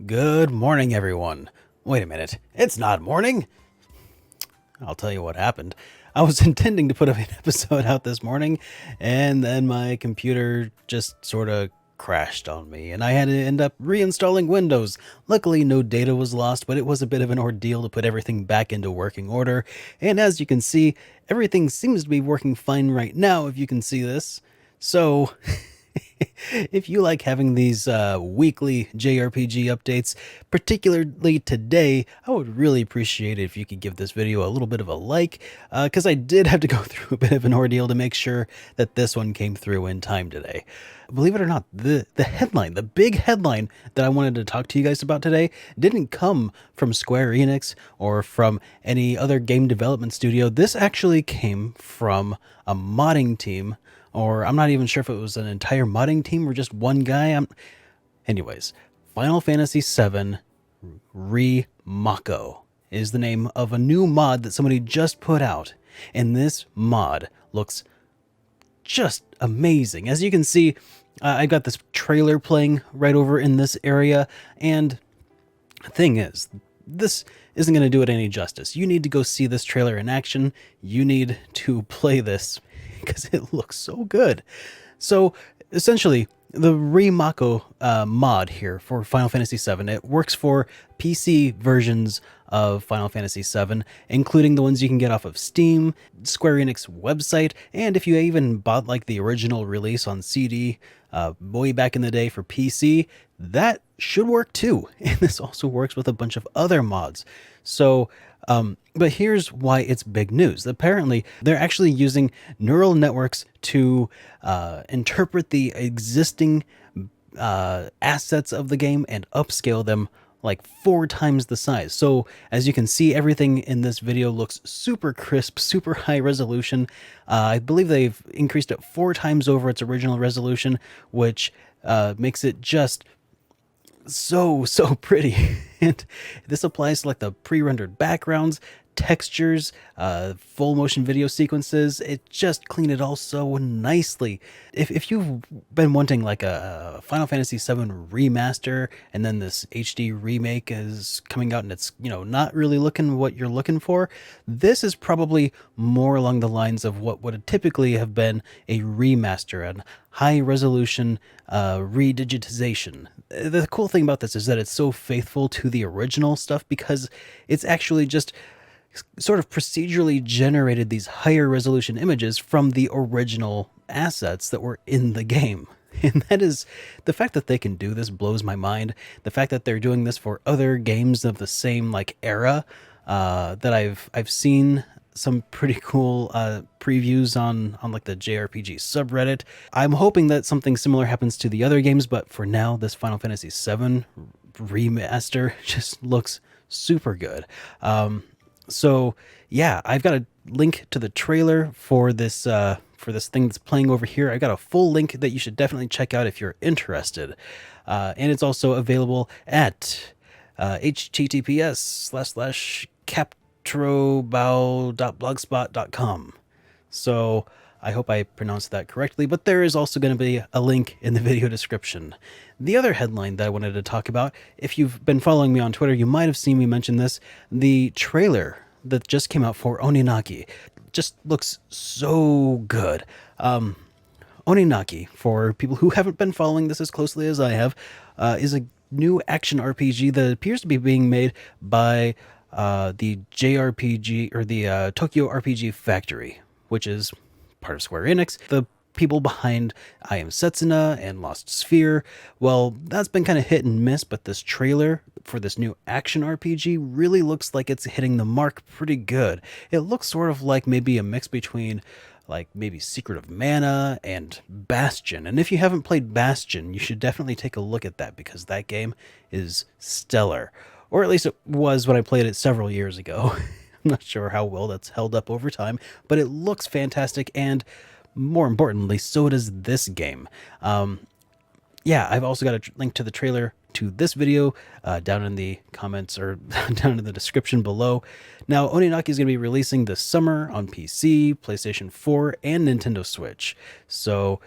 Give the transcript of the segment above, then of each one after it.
Good morning, everyone. Wait a minute, it's not morning. I'll tell you what happened. I was intending to put an episode out this morning, and then my computer just sort of crashed on me, and I had to end up reinstalling Windows. Luckily, no data was lost, but it was a bit of an ordeal to put everything back into working order. And as you can see, everything seems to be working fine right now, if you can see this. So... if you like having these weekly JRPG updates, particularly today, I would really appreciate it if you could give this video a little bit of a like, because I did have to go through a bit of an ordeal to make sure that this one came through in time today. Believe it or not, the headline, the big headline that I wanted to talk to you guys about today didn't come from Square Enix or from any other game development studio. This actually came from a modding team, or I'm not even sure if it was an entire modding team or just one guy. Anyways, Final Fantasy VII Remako is the name of a new mod that somebody just put out. And this mod looks just amazing. As you can see, I got this trailer playing right over in this area. And the thing is, this isn't going to do it any justice. You need to go see this trailer in action. You need to play this because it looks so good. So essentially, the Remako mod here for Final Fantasy VII, it works for PC versions of Final Fantasy VII, including the ones you can get off of Steam, Square Enix website, and if you even bought like the original release on CD way back in the day for PC, that should work too. And this also works with a bunch of other mods. So, but here's why it's big news. Apparently, they're actually using neural networks to interpret the existing assets of the game and upscale them like 4 times the size. So as you can see, everything in this video looks super crisp, super high resolution. I believe they've increased it 4 times over its original resolution, which makes it just so pretty. And this applies to like the pre-rendered backgrounds, textures, full motion video sequences. It just cleaned it all so nicely. If you've been wanting like a Final Fantasy VII remaster, and then this HD remake is coming out and it's, you know, not really looking what you're looking for, this is probably more along the lines of what would typically have been a remaster and high resolution redigitization. The cool thing about this is that it's so faithful to the original stuff because it's actually just sort of procedurally generated these higher resolution images from the original assets that were in the game. And that is, the fact that they can do this blows my mind. The fact that they're doing this for other games of the same like era, that I've seen some pretty cool previews on like the JRPG subreddit. I'm hoping that something similar happens to the other games, but for now, this Final Fantasy VII remaster just looks super good. So yeah, I've got a link to the trailer for this thing that's playing over here. I got a full link that you should definitely check out if you're interested. And it's also available at https://captrobao.blogspot.com. So I hope I pronounced that correctly, but there is also going to be a link in the video description. The other headline that I wanted to talk about, if you've been following me on Twitter, you might have seen me mention this. The trailer that just came out for Oninaki just looks so good. Oninaki, for people who haven't been following this as closely as I have, is a new action RPG that appears to be being made by the JRPG, or the Tokyo RPG Factory, which is part of Square Enix. The people behind I Am Setsuna and Lost Sphear. Well, that's been kind of hit and miss, but this trailer for this new action RPG really looks like it's hitting the mark pretty good. It looks sort of like maybe a mix between like maybe Secret of Mana and Bastion. And if you haven't played Bastion, you should definitely take a look at that because that game is stellar. Or at least it was when I played it several years ago. I'm not sure how well that's held up over time, but it looks fantastic, and more importantly, so does this game. Yeah, I've also got a link to the trailer to this video down in the comments, or down in the description below. Now, Oninaki is going to be releasing this summer on PC, PlayStation 4, and Nintendo Switch. So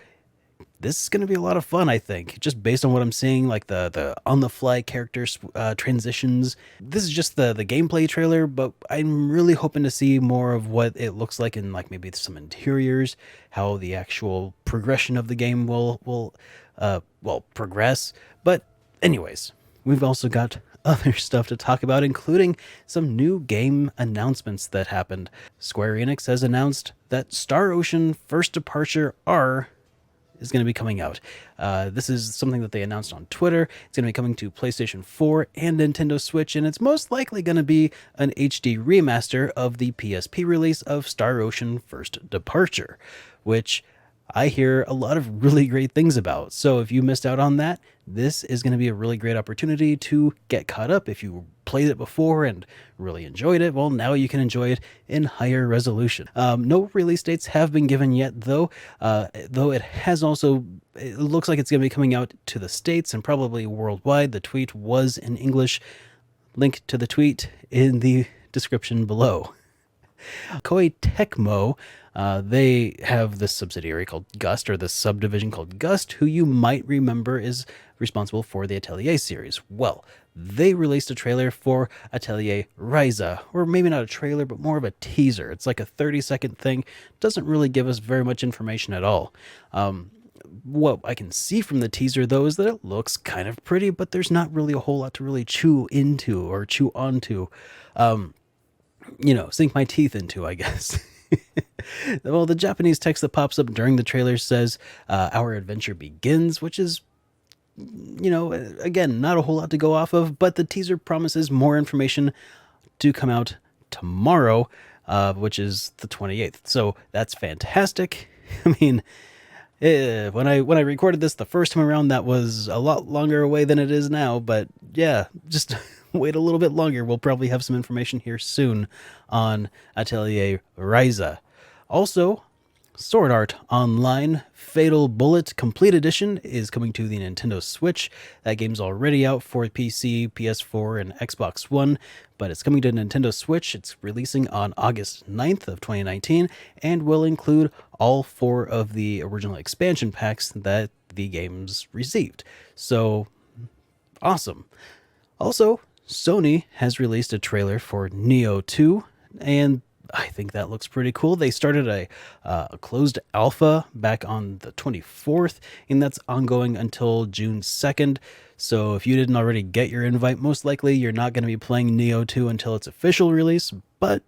this is going to be a lot of fun, I think, just based on what I'm seeing, like the on-the-fly character transitions. This is just the gameplay trailer, but I'm really hoping to see more of what it looks like in like maybe some interiors, how the actual progression of the game will progress. But anyways, we've also got other stuff to talk about, including some new game announcements that happened. Square Enix has announced that Star Ocean First Departure R is going to be coming out. This is something that they announced on Twitter. It's going to be coming to PlayStation 4 and Nintendo Switch, and it's most likely going to be an HD remaster of the PSP release of Star Ocean First Departure, which I hear a lot of really great things about. So if you missed out on that, this is going to be a really great opportunity to get caught up. If you played it before and really enjoyed it, well, now you can enjoy it in higher resolution. No release dates have been given yet, though it looks like it's going to be coming out to the States and probably worldwide. The tweet was in English. Link to the tweet in the description below. Koei Tecmo, they have this subsidiary called Gust, or this subdivision called Gust, who you might remember is responsible for the Atelier series. Well, they released a trailer for Atelier Raisa, or maybe not a trailer, but more of a teaser. It's like a 30-second thing. Doesn't really give us very much information at all. What I can see from the teaser, though, is that it looks kind of pretty, but there's not really a whole lot to really chew into or chew onto. Sink my teeth into, I guess. Well, the Japanese text that pops up during the trailer says, our adventure begins, which is, again, not a whole lot to go off of, but the teaser promises more information to come out tomorrow, which is the 28th. So that's fantastic. I mean, when I recorded this the first time around, that was a lot longer away than it is now, but yeah, just wait a little bit longer. We'll probably have some information here soon on Atelier Raisa. Also, Sword Art Online Fatal Bullet Complete Edition is coming to the Nintendo Switch. That game's already out for PC, PS4, and Xbox One, but it's coming to Nintendo Switch. It's releasing on August 9th of 2019 and will include all 4 of the original expansion packs that the games received. So, awesome. Also, Sony has released a trailer for Neo 2, and I think that looks pretty cool. They started a closed alpha back on the 24th, and that's ongoing until June 2nd. So if you didn't already get your invite, most likely you're not going to be playing Neo 2 until its official release, but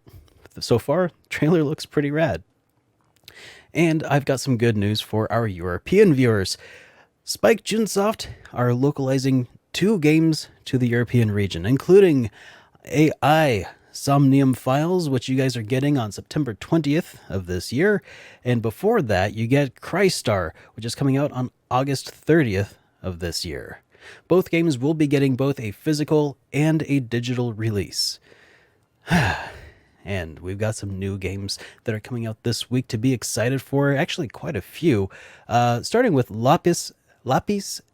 so far, trailer looks pretty rad. And I've got some good news for our European viewers. Spike Chunsoft are localizing 2 games to the European region, including AI Somnium Files, which you guys are getting on September 20th of this year. And before that, you get Crystar, which is coming out on August 30th of this year. Both games will be getting both a physical and a digital release. And we've got some new games that are coming out this week to be excited for. Actually, quite a few. Starting with Lapis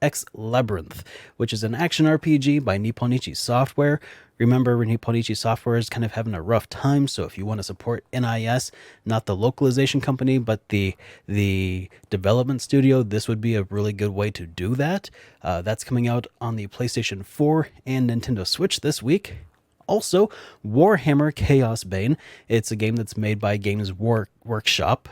X Labyrinth, which is an action RPG by Nipponichi Software. Remember, Nipponichi Software is kind of having a rough time, so if you want to support NIS, not the localization company, but the development studio, this would be a really good way to do that. That's coming out on the PlayStation 4 and Nintendo Switch this week. Also, Warhammer Chaos Bane. It's a game that's made by Games Workshop,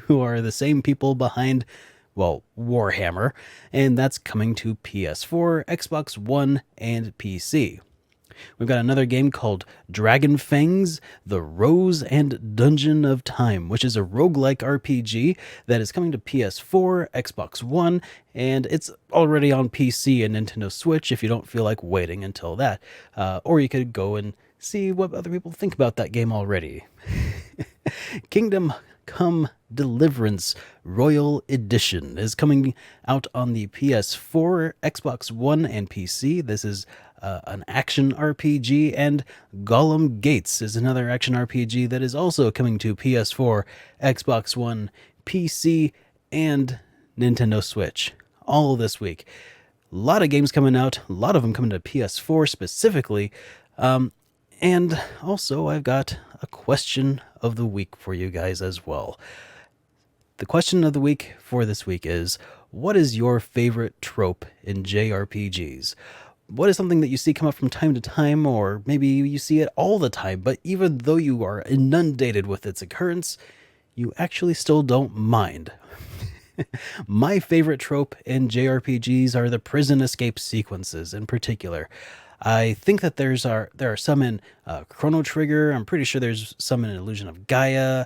who are the same people behind, well, Warhammer, and that's coming to PS4, Xbox One, and PC. We've got another game called Dragon Fangs, The Rose and Dungeon of Time, which is a roguelike RPG that is coming to PS4, Xbox One, and it's already on PC and Nintendo Switch if you don't feel like waiting until that. Or you could go and see what other people think about that game already. Kingdom Come Deliverance Royal Edition is coming out on the PS4, Xbox One, and PC. This is an action RPG, and Gollum Gates is another action RPG that is also coming to PS4, Xbox One, PC, and Nintendo Switch. All this week. A lot of games coming out, a lot of them coming to PS4 specifically. And also, I've got a question of the week for you guys as well. The question of the week for this week is, what is your favorite trope in JRPGs? What is something that you see come up from time to time, or maybe you see it all the time, but even though you are inundated with its occurrence, you actually still don't mind? My favorite trope in JRPGs are the prison escape sequences in particular. I think that there are some in Chrono Trigger. I'm pretty sure there's some in Illusion of Gaia.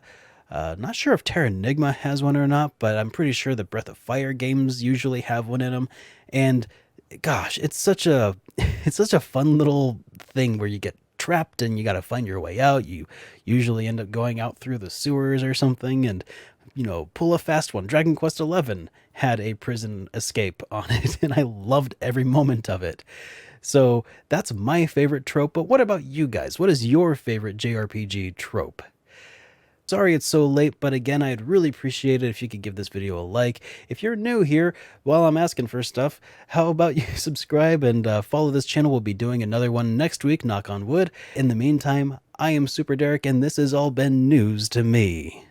Not sure if Terranigma has one or not, but I'm pretty sure the Breath of Fire games usually have one in them. And gosh, it's such a it's such a fun little thing where you get trapped and you got to find your way out. You usually end up going out through the sewers or something, and pull a fast one. Dragon Quest XI had a prison escape on it, and I loved every moment of it. So that's my favorite trope. But what about you guys? What is your favorite JRPG trope? Sorry it's so late, but again, I'd really appreciate it if you could give this video a like. If you're new here, while I'm asking for stuff, how about you subscribe and follow this channel? We'll be doing another one next week, knock on wood. In the meantime, I am SuperDerek, and this has all been news to me.